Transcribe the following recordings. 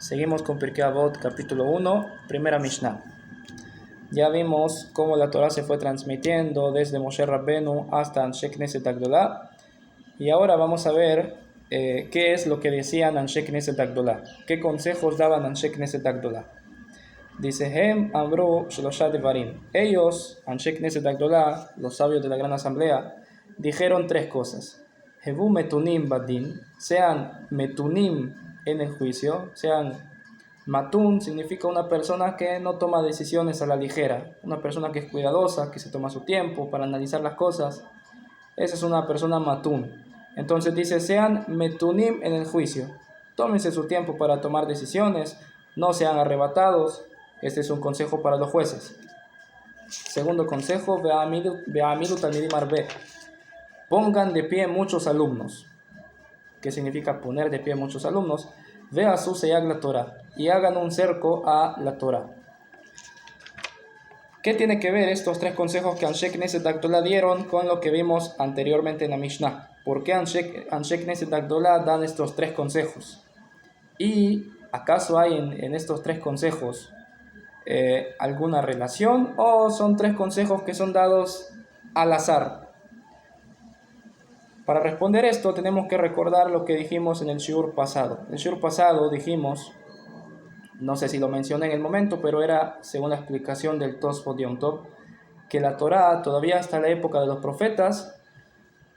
Seguimos con Pirkei Avot, capítulo 1, primera Mishnah. Ya vimos cómo la Torah se fue transmitiendo desde Moshe Rabbenu hasta Anshe Knesset Agdolá. Y ahora vamos a ver qué es lo que decían Anshe Knesset Agdolá. ¿Qué consejos daban Anshe Knesset Agdolá? Dice, Hem Amru Shlosha Devarim. Ellos, Anshe Knesset Agdolá, los sabios de la Gran Asamblea, dijeron tres cosas. Hevu Metunim Badin, sean Metunim en el juicio, sean Matun significa una persona que no toma decisiones a la ligera, una persona que es cuidadosa, que se toma su tiempo para analizar las cosas. Esa es una persona matun. Entonces dice, sean metunim en el juicio, tómense su tiempo para tomar decisiones, no sean arrebatados. Este es un consejo para los jueces. Segundo consejo, ve'amidu talmidim arbe, pongan de pie muchos alumnos. ¿Qué significa poner de pie muchos alumnos? Vea su seyag la Torah y hagan un cerco a la Torah. ¿Qué tiene que ver estos tres consejos que Anshe Knesset Agdolá dieron con lo que vimos anteriormente en la Mishnah? ¿Por qué Anshe Knesset Agdolá dan estos tres consejos? ¿Y acaso hay en estos tres consejos alguna relación o son tres consejos que son dados al azar? Para responder esto tenemos que recordar lo que dijimos en el shiur pasado. En el shiur pasado dijimos, no sé si lo mencioné en el momento, pero era según la explicación del Tosfot Yom Tov, que la Torá todavía hasta la época de los profetas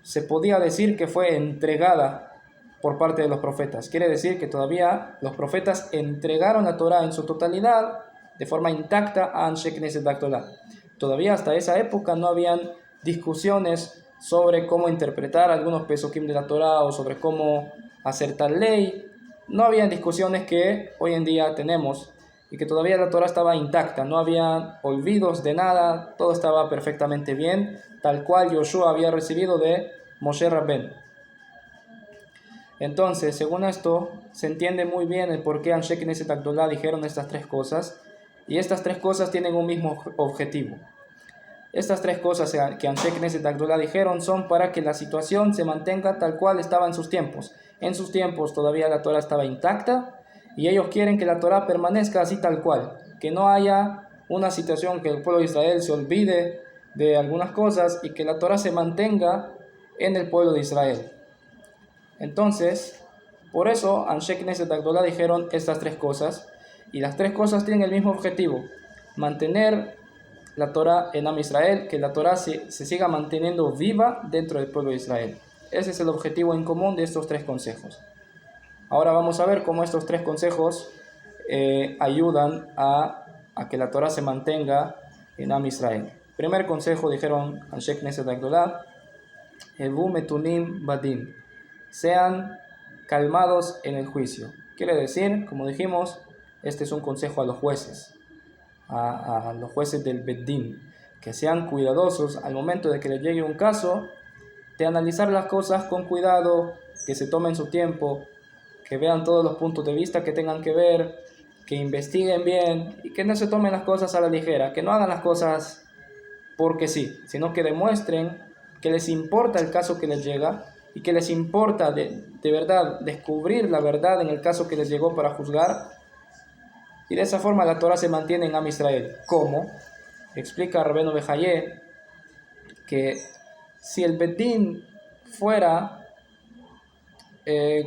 se podía decir que fue entregada por parte de los profetas. Quiere decir que todavía los profetas entregaron la Torá en su totalidad de forma intacta a Anshe Knesset Agdolá. Todavía hasta esa época no habían discusiones sobre cómo interpretar algunos pesukim de la Torá o sobre cómo hacer tal ley. No habían discusiones que hoy en día tenemos y que todavía la Torá estaba intacta, no había olvidos de nada, todo estaba perfectamente bien, tal cual Yoshua había recibido de Moshe Rabbenu. Entonces, según esto, se entiende muy bien el por qué Anshe Knesset Agdolá dijeron estas tres cosas, y estas tres cosas tienen un mismo objetivo. Estas tres cosas que Anshe Knesset Agdolá dijeron son para que la situación se mantenga tal cual estaba en sus tiempos. En sus tiempos todavía la Torá estaba intacta y ellos quieren que la Torá permanezca así tal cual, que no haya una situación que el pueblo de Israel se olvide de algunas cosas y que la Torá se mantenga en el pueblo de Israel. Entonces, por eso Anshe Knesset Agdolá dijeron estas tres cosas, y las tres cosas tienen el mismo objetivo: mantener la Torá en Am Israel, que la Torá se siga manteniendo viva dentro del pueblo de Israel. Ese es el objetivo en común de estos tres consejos. Ahora vamos a ver cómo estos tres consejos ayudan a que la Torá se mantenga en Am Israel. Primer consejo, dijeron Anshe Knesset Agdolá, Hevu Metunim Badin, sean calmados en el juicio. Quiere decir, como dijimos, este es un consejo a los jueces, a los jueces del Beddin, que sean cuidadosos al momento de que les llegue un caso, de analizar las cosas con cuidado, que se tomen su tiempo, que vean todos los puntos de vista que tengan que ver, que investiguen bien y que no se tomen las cosas a la ligera, que no hagan las cosas porque sí, sino que demuestren que les importa el caso que les llega y que les importa de verdad descubrir la verdad en el caso que les llegó para juzgar. Y de esa forma la Torah se mantiene en Am Israel. ¿Cómo? Explica Rabbeinu Behaye que si el Beddin fuera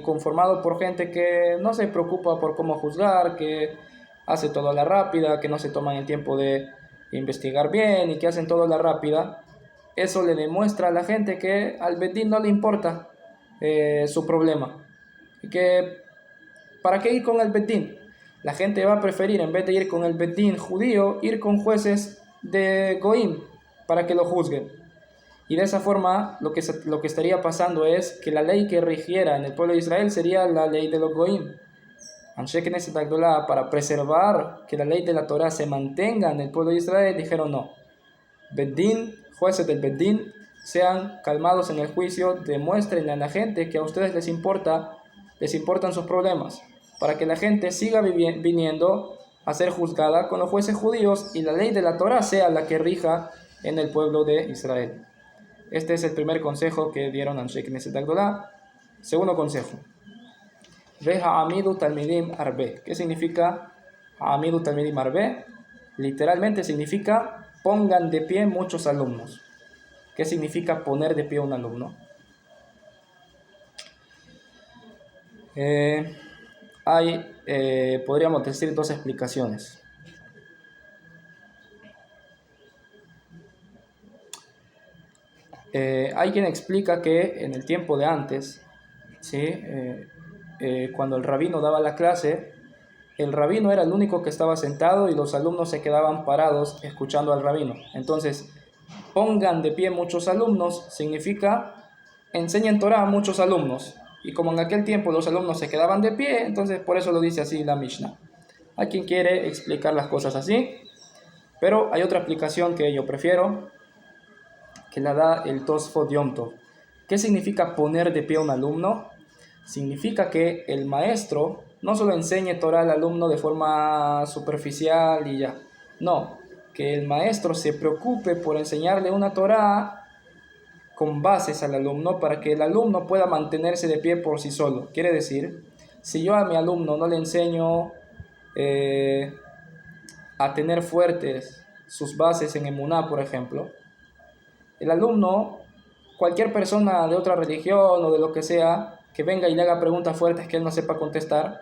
conformado por gente que no se preocupa por cómo juzgar, que hace todo a la rápida, que no se toman el tiempo de investigar bien y que hacen todo a la rápida, eso le demuestra a la gente que al Beddin no le importa su problema. Y que, ¿para qué ir con el Beddin? La gente va a preferir, en vez de ir con el Beddin judío, ir con jueces de Goim para que lo juzguen. Y de esa forma lo que estaría pasando es que la ley que rigiera en el pueblo de Israel sería la ley de los Goim. Anshe Knesset Agdolá, para preservar que la ley de la Torah se mantenga en el pueblo de Israel, dijeron no. Beddin, jueces del Beddin, sean calmados en el juicio, demuestren a la gente que a ustedes les importan sus problemas, para que la gente siga viniendo a ser juzgada con los jueces judíos y la ley de la Torah sea la que rija en el pueblo de Israel. Este es el primer consejo que dieron Anshe Knesset Agdolá. Segundo consejo, Ve ha'amidu talmidim arbe. ¿Qué significa ha'amidu talmidim arbe? Literalmente significa pongan de pie muchos alumnos. ¿Qué significa poner de pie un alumno? Podríamos decir dos explicaciones. Hay quien explica que en el tiempo de antes, ¿sí? Cuando el rabino daba la clase, el rabino era el único que estaba sentado y los alumnos se quedaban parados escuchando al rabino. Entonces, pongan de pie muchos alumnos significa enseñen Torah a muchos alumnos. Y como en aquel tiempo los alumnos se quedaban de pie, entonces por eso lo dice así la Mishnah. Hay quien quiere explicar las cosas así, pero hay otra explicación que yo prefiero, que la da el Tosfot Yom Tov. ¿Qué significa poner de pie a un alumno? Significa que el maestro no solo enseñe Torah al alumno de forma superficial y ya. No, que el maestro se preocupe por enseñarle una Torah con bases al alumno para que el alumno pueda mantenerse de pie por sí solo. Quiere decir, si yo a mi alumno no le enseño a tener fuertes sus bases en Emuná, por ejemplo, el alumno, cualquier persona de otra religión o de lo que sea, que venga y le haga preguntas fuertes que él no sepa contestar,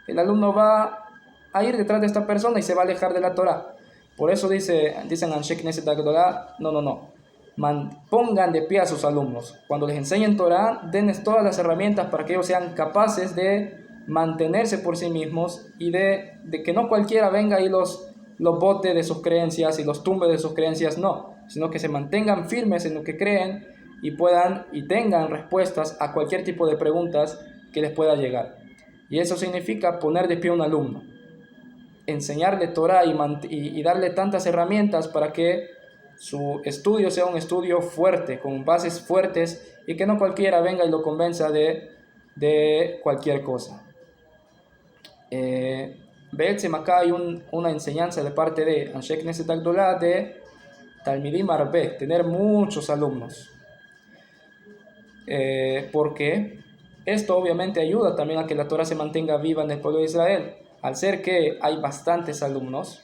el alumno va a ir detrás de esta persona y se va a alejar de la Torah. Por eso dicen Anshe Knesset Agdolah, no. Pongan de pie a sus alumnos. Cuando les enseñen Torah, denles todas las herramientas para que ellos sean capaces de mantenerse por sí mismos y de que no cualquiera venga y los bote de sus creencias y los tumbe de sus creencias, no, sino que se mantengan firmes en lo que creen y puedan y tengan respuestas a cualquier tipo de preguntas que les pueda llegar. Y eso significa poner de pie a un alumno, enseñarle Torah y darle tantas herramientas para que su estudio sea un estudio fuerte, con bases fuertes, y que no cualquiera venga y lo convenza de cualquier cosa. Acá hay una enseñanza de parte de Anshe Knesset Agdolah de Talmidim Arbe, tener muchos alumnos. Porque esto obviamente ayuda también a que la Torah se mantenga viva en el pueblo de Israel. Al ser que hay bastantes alumnos,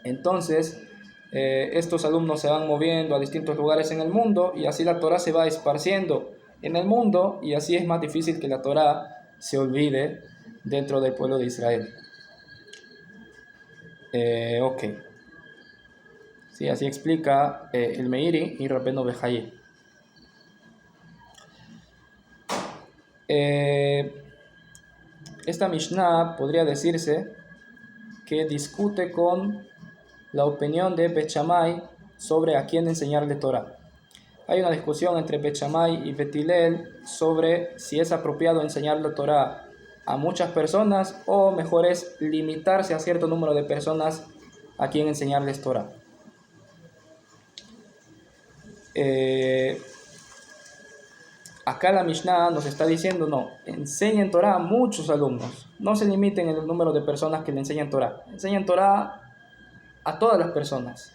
entonces estos alumnos se van moviendo a distintos lugares en el mundo y así la Torah se va esparciendo en el mundo y así es más difícil que la Torah se olvide dentro del pueblo de Israel. Ok. Sí, así explica el Meiri y Rabbeinu Behaye. Esta Mishnah podría decirse que discute con la opinión de Bet Shammai sobre a quién enseñarle Torah. Hay una discusión entre Bet Shammai y Bet Hillel sobre si es apropiado enseñarle Torah a muchas personas o mejor es limitarse a cierto número de personas a quien enseñarles Torah. Acá la Mishnah nos está diciendo, no, enseñen Torah a muchos alumnos, no se limiten en el número de personas que le enseñan Torah, enseñen Torah a todas las personas,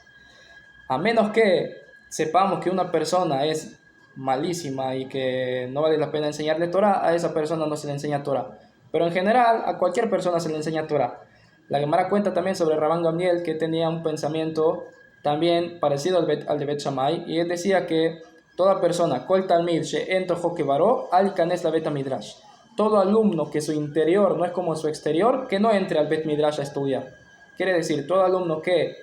a menos que sepamos que una persona es malísima y que no vale la pena enseñarle Torah, a esa persona no se le enseña Torah, pero en general a cualquier persona se le enseña Torah. La Gemara cuenta también sobre Rabban Gamliel, que tenía un pensamiento también parecido al de Bet Shammai, y él decía que toda persona, kol talmid she'en tojo kevaró, al kanes la Bet Midrash. Todo alumno que su interior no es como su exterior, que no entre al Bet Midrash a estudiar. Quiere decir, todo alumno que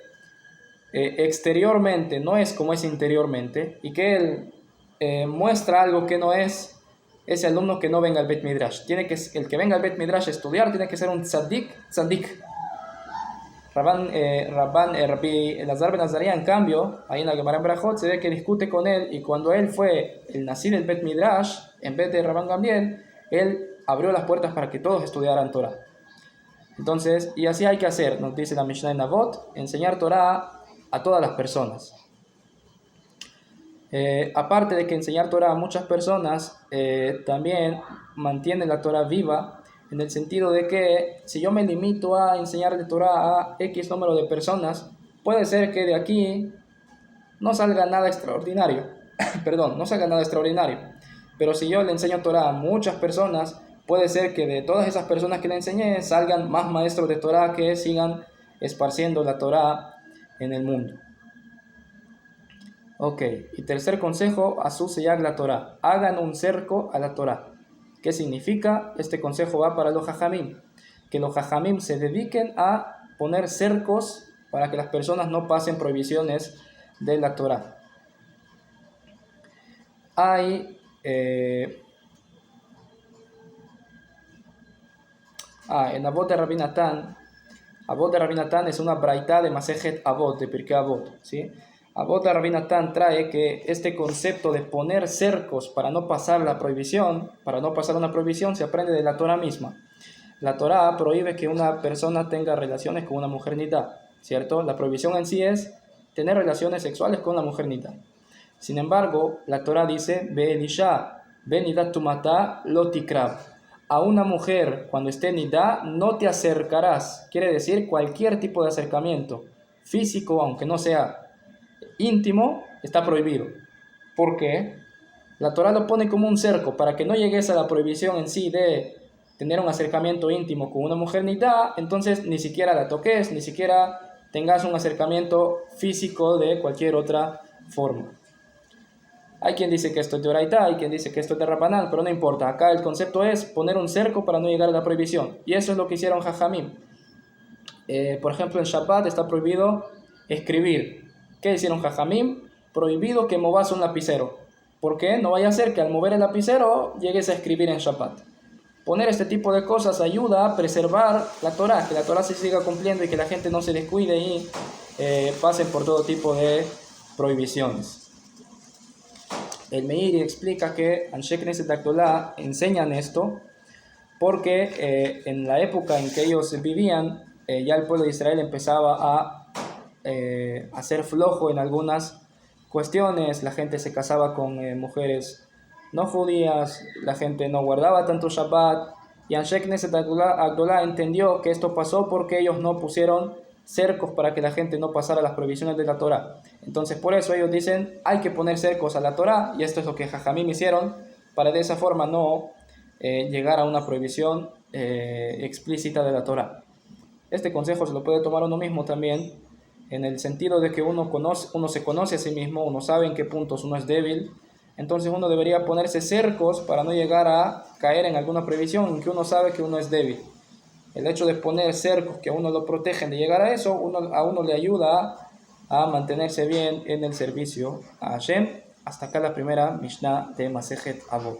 exteriormente no es como es interiormente, y que él muestra algo que no es, ese alumno que no venga al Bet Midrash. El que venga al Bet Midrash a estudiar tiene que ser un tzadik. Rabbi Elazar ben Azariah, en cambio, ahí en la Gemara en Brajot se ve que discute con él, y cuando él fue el Nasir del Bet Midrash, en vez de Rabban Gamliel, él abrió las puertas para que todos estudiaran Torah. Entonces, y así hay que hacer, nos dice la Mishnah en Avot, enseñar Torah a todas las personas. Aparte de que enseñar Torah a muchas personas, también mantiene la Torah viva, en el sentido de que si yo me limito a enseñarle Torah a X número de personas, puede ser que de aquí no salga nada extraordinario. Perdón, no salga nada extraordinario. Pero si yo le enseño Torah a muchas personas, puede ser que de todas esas personas que le enseñé salgan más maestros de Torah que sigan esparciendo la Torah en el mundo. Ok, y tercer consejo, Asu seyag la Torah, hagan un cerco a la Torah. ¿Qué significa? Este consejo va para los jajamim, que los jajamim se dediquen a poner cercos para que las personas no pasen prohibiciones de la Torah. Hay en Avot de Rabbi Natán. Avot de Rabbi Natán es una braita de Masejet Avot, de Pirkei Avot, ¿sí? Avot de Rabbi Natán trae que este concepto de poner cercos para no pasar la prohibición, para no pasar una prohibición, se aprende de la Torah misma. La Torah prohíbe que una persona tenga relaciones con una mujer nidá, ¿cierto? La prohibición en sí es tener relaciones sexuales con la mujer nidá. Sin embargo, la Torah dice, Be'elisha, benidat tumata lo tikrab. A una mujer, cuando esté nidá, no te acercarás. Quiere decir, cualquier tipo de acercamiento físico, aunque no sea íntimo, está prohibido. ¿Por qué? La Torah lo pone como un cerco, para que no llegues a la prohibición en sí de tener un acercamiento íntimo con una mujer nidá, entonces ni siquiera la toques, ni siquiera tengas un acercamiento físico de cualquier otra forma. Hay quien dice que esto es de Oraitá, hay quien dice que esto es de Rabanán, pero no importa. Acá el concepto es poner un cerco para no llegar a la prohibición. Y eso es lo que hicieron Jajamim. Por ejemplo, en Shabbat está prohibido escribir. ¿Qué hicieron Jajamim? Prohibido que movas un lapicero. ¿Por qué? No vaya a ser que al mover el lapicero llegues a escribir en Shabbat. Poner este tipo de cosas ayuda a preservar la Torah, que la Torah se siga cumpliendo y que la gente no se descuide y pasen por todo tipo de prohibiciones. El Meiri explica que Anshe Knesset Agdolá enseñan esto porque en la época en que ellos vivían, ya el pueblo de Israel empezaba a ser flojo en algunas cuestiones. La gente se casaba con mujeres no judías, la gente no guardaba tanto Shabbat, y Anshe Knesset Agdolá entendió que esto pasó porque ellos no pusieron cercos para que la gente no pasara las prohibiciones de la Torah. Entonces por eso ellos dicen, hay que poner cercos a la Torah, y esto es lo que Jajamim hicieron, para de esa forma no llegar a una prohibición explícita de la Torah. Este consejo se lo puede tomar uno mismo también, en el sentido de que uno se conoce a sí mismo, uno sabe en qué puntos uno es débil, entonces uno debería ponerse cercos para no llegar a caer en alguna prohibición en que uno sabe que uno es débil. El hecho de poner cercos que a uno lo protegen de llegar a eso, a uno le ayuda a mantenerse bien en el servicio a Hashem. Hasta acá la primera Mishnah de Masejet Avot.